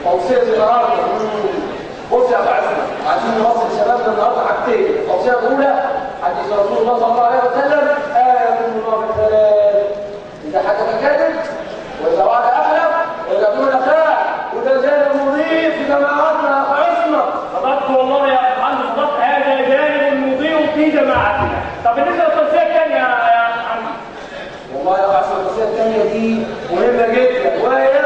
توصيه النهارده. بص يا ابو عزمه، عايزين نوصل شبابنا النهارده حاجتين. التوصيه الاولى حديث رسول الله صلى الله عليه وسلم: آية المنافق ثلاث: اذا حدث كذب، واذا وعد اخلف، واذا اؤتمن خان، وده جانب مضيف في جماعاتنا يا عصمه. صدقت والله يا ابو محمد، صدقت. هذا جانب مضيء في جماعتنا. طب بالنسبه للتوصيه الثانيه يا محمد؟ والله يا عصمه التوصيه الثانيه دي مهمه جدا، وهي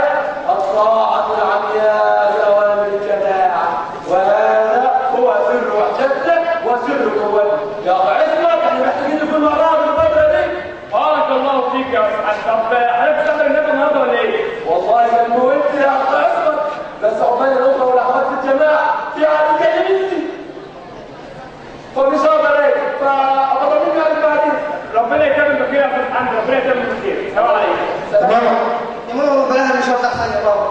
الطاعه العمياء لاوامر الجماعه، وهذا هو سر وحدتك وسر قوتك يا ابو عصمه. احنا محتاجين نكون مع بعض الفتره دي. بارك الله فيك يا استاذ. طب حضرتك بتحضر النبي النهارده ولا ايه؟ والله كان مهم يا ابو عصمه، بس عقبال الاخوه والاخوات في الجماعه في عدد كلمتي فمش هقدر اجي، فاطلبوني على بعدين. ربنا يتمم بخير يا استاذ محمد، ربنا يتمم بخير. السلام عليكم. يا ماما بلاها مش هفتح حاجه يا ماما.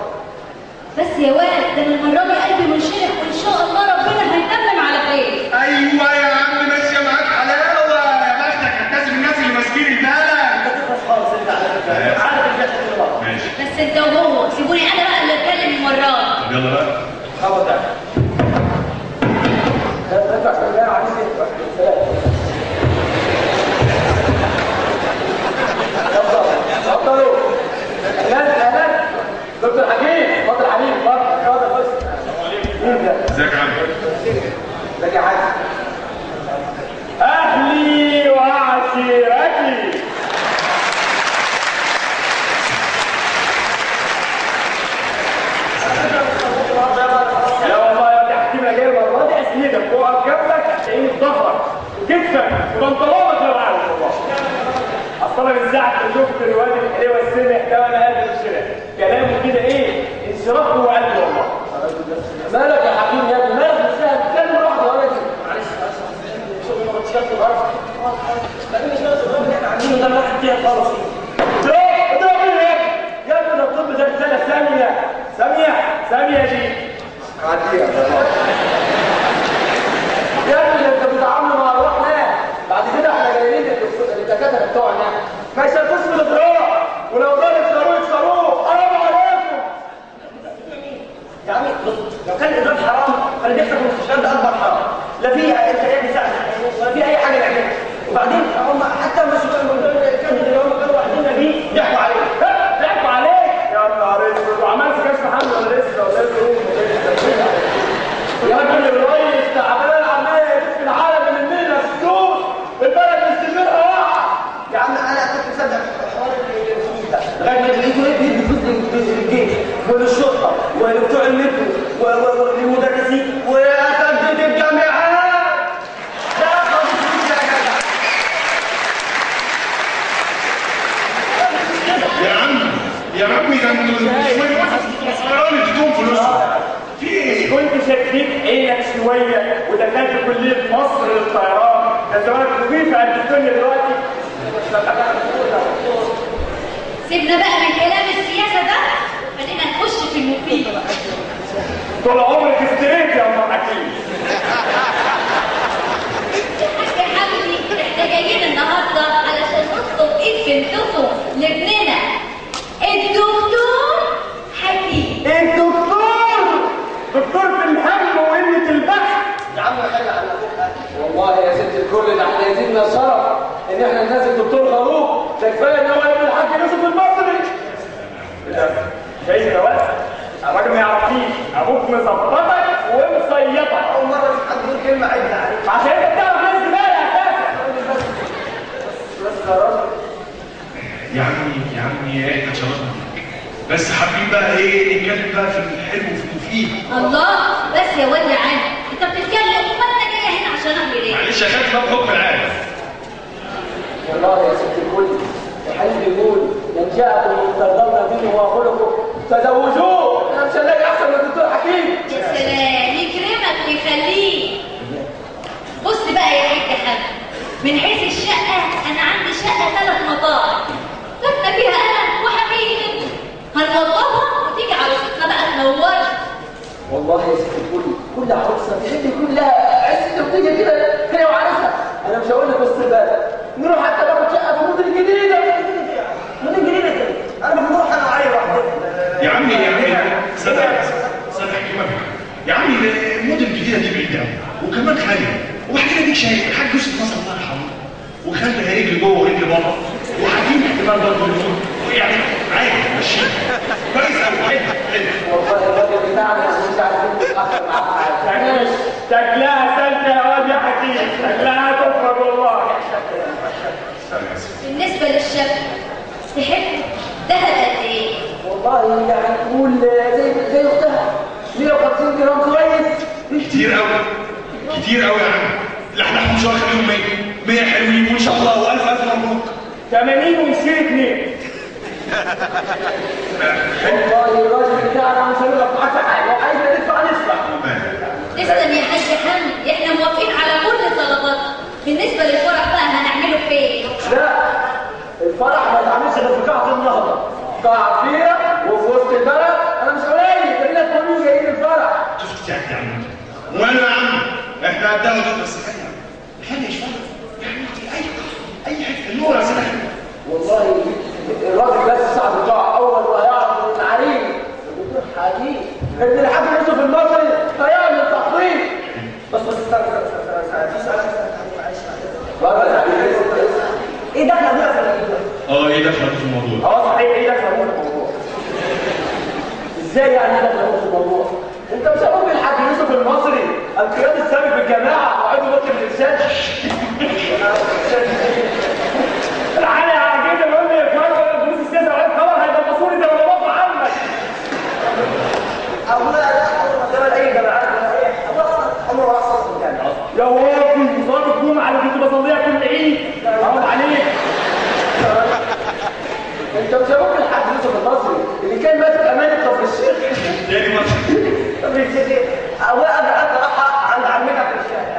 بس يا واد، ده انا المره دي قلبي منشرح، وان شاء الله ربنا هيتمم على خير. ايوه يا عم، ماشيه معاك حلاوه. يا بختك هتكسب الناس اللي ماسكين البلد. خالص انت عارف الجسد اللي بره. ماشي، بس انت وهو سيبوني انا بقى اللي اتكلم المره طب يلا بقى. خبر ده تدفع في الجامعه عايز يدفع اتفضلوا. اهلا دكتور حكيم. اتفضل حبيبي، اتفضل بس. مين ده؟ ازيك يا عم؟ ازيك يا حاج؟ اهلي وعشيرتي. لا والله يا تحكيم جاي المره دي اسندك واقف جنبك هتلاقيني في ظهرك وكتفك وبنطلونك لو عارف والله. اصل انا من ساعه ما شفت الواد الحليوه السمح ده وانا قلبي انشرح. كلامه كده ايه؟ انشراح جوه قلبي والله. مالك يا حكيم يا ابني؟ مالك مش فاهم؟ كلمه واحده ولا كده. معلش شغل ما تشتغل في الارض. خلينا نشتغل في الارض اللي احنا عاملينه ده، ما حد فيها خالص. اضرب ايه يا ابني؟ ده الطب زي رساله ساميه دي. عديها يا ابني، انت بتتعامل مع ارواح ناس. بعد كده احنا جايين للدكاتره بتوعنا ما يشاركوش في الاضرار، ولو ده يكسروه. حرام عليكم يا عمي بص، لو كان الاضراب حرام فاللي بيحصل في المستشفيات ده اكبر حرام. لا في امكانيات مساعده ولا في اي حاجه نعملها. وبعدين هم حتى المسؤولين اللي هم كانوا واخديننا بيه ضحكوا علينا. ضحكوا عليك يا نهار اسود. وعملت كشف حمل ولا لسه ولا ايه؟ يا ابني الريس تعبان عمال يلف العالم من مننا في السوق، البلد مستمرها واقعه. يا عم انا كنت مصدق حوار الفلوس ده لغايه ما لقيته بيدي فلوس للجيش وللشرطه ولبتوع المترو وللمدرسين واساتذه الجامعات. ده اخذ فلوس يا جدع. يا عمي ده انتوا شويه خسران اديتهم فلوسهم. في ايه؟ كنت شديت عينك شويه ودخلت كليه مصر للطيران، ده زمانك مضيف قد الدنيا دلوقتي. سيبنا بقى من كلام السياسه ده، خلينا نخش في المفيد. طول عمرك استريت يا ام حكيم. الحاج حمدي، احنا جايين النهارده علشان نطلب ايد بنتكم لابننا الدكتور حكيم. دكتور في الهم وقله البحث. يا عم خلي على ابوك. والله يا ست الكل، ده احنا يزيدنا شرف ان احنا ننزل دكتور خروج. ده كفايه ان هو ابن الحاج يوسف المصري. جاي جواز الراجل ما يعرفنيش. ابوك مظبطك ومصيطك. اول مره اشوف حد يقول كلمه عدله عليك. عشان انت بتعرف ناس زباله اساسا. بس يا راجل يا عمي احنا اتشرفنا بيك، بس حابين بقى ايه نتكلم بقى في الحلو وفي المفيد. الله، بس يا واد يا عم، انت بتتكلم وانا جايه هنا عشان اعمل ايه؟ معلش يا خالتي بقى بحكم العالم. والله يا ست الكل، الحديث بيقول: من جاءكم من ترضون دينه وخلقه فزوجوه. انا مش هنلاقي احسن من الدكتور حكيم. يا سلام، يكرمك ويخليك. بص بقى يا حاج حمد، من حيث الشقه انا عندي شقه 3 مطاعم ساكنه فيها انا وحبيبي. هنوضبها وتيجي عروستنا بقى تنورنا. والله يا ست الكل، كل عروسه تحب يكون لها عزه وتيجي كده هي وعروسها. انا مش هقول لك وسط البلد، نروح حتى ناخد شقه في المدن الجديده. مدن جديده انا بروح انا وعلي لوحدنا. يا عمي صدق كمان يا عمي المدن الجديده دي بعيده قوي وكمان غاليه. وبعدين اديك شايف الحاج يوسف نصر الله يرحمه وخلى رجل جوه ورجل بره وحكيم احتمال برضه يعني عادي ماشي كويس قوي. والله الراجل بتاعنا مش عارفين نتاخر معاه. شكلها سالكه يا واد يا حكيم، شكلها تفرج والله. بالنسبة للشبكة تحب دهب قد ايه؟ والله يعني تقول زي اختها 150 جرام كويس. كتير قوي كتير قوي يا عم. لا احنا مش واخدين 100 حلوين وان شاء الله والف الف مبروك. 80 ونشيل 2. والله الراجل بتاعنا مش هنقف معاك في حاجه، عايز ندفع ندفع. تسلم يا حاج حمدي، احنا موافقين على كل طلباتك. بالنسبة للفرح بقى هنعمله فين؟ لا الفرح ما يتعملش غير في قاعة النهضة، قاعة كبيرة وفي وسط البلد. أنا مش قليل، ده لنا كلهم جايين الفرح. شفت يا عم وماله يا عم احنا قدها ودول بس خلي شويه يعني اي حته النور يا سلام. والله الراجل بس صاحب القاعة أول ما يعرف إن العريس بدون حديث إن الحاج يوسف المصري هيعمل تحضير. بس استنى في سؤال ايه دخل ابويا في الموضوع؟ ايه دخل في الموضوع؟ صحيح ايه دخل ابويا في الموضوع؟ ازاي يعني دخل ابويا في الموضوع؟ انت مش ابوك الحاج يوسف المصري القيادي السابق بالجماعه وعضو مكتب الارشاد؟ تعالى يا عجيب يقول لي يا فلوس السياسه وقال خبر هيدبسوني زي ما بابا عمك. ابويا لا عمره ما جمال اي جماعات ولا اي عمره ما حصل في الجامعه. يا وافي صلاه الجمعه اللي كنت بصليها كل عيد حرام عليك. انت مش ابوك الحاج يوسف المصري اللي كان ماسك امانه كفر الشيخ؟ تاني مره كفر الشيخ ابويا راح عند عمتك في الشارع.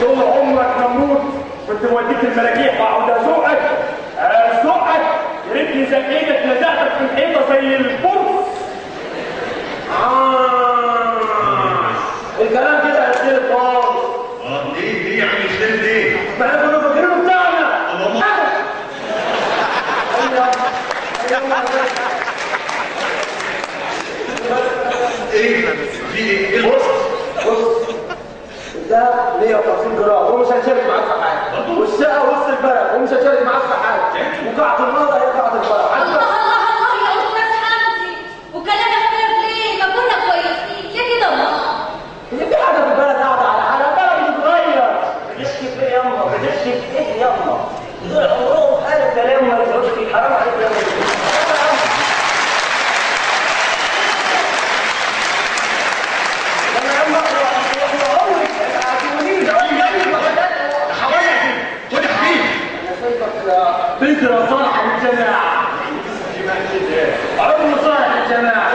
طول عمرك نمرود كنت موديك المراجيح واقعد ازوقك ازوقك يا ريتني زقيتك لزقتك في الحيطه زي البرص. الكلام كده هيصير خالص. ليه يا عم الخير ليه؟ ما احنا كنا فاكرينه بتاعنا. الله ايه في ايه؟ بص الذهب 150 جرام ومش هنشارك معاك في حاجه، والشقه وسط البلد ومش هنشارك معاك في حاجه، وقاعه النهضه هي قاعه الفرح. الله الله الله يا استاذ حمدي، وكلام اختلاف ليه؟ ما كنا كويسين ليه كده الله؟ هي في حاجه في البلد قاعده على حالها؟ البلد بتتغير. بتحكي في ايه ياما؟ بتحكي في ايه ياما؟ دول عمرهم قالوا كلام ما يقولوش فيه. حرام عليك يا ولد. فكرة صالحة للجماعة. عضو صالح للجماعة.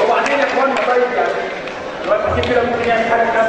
وبعدين يا اخوانا طيب يعني الوقت كده ممكن يعمل حاجه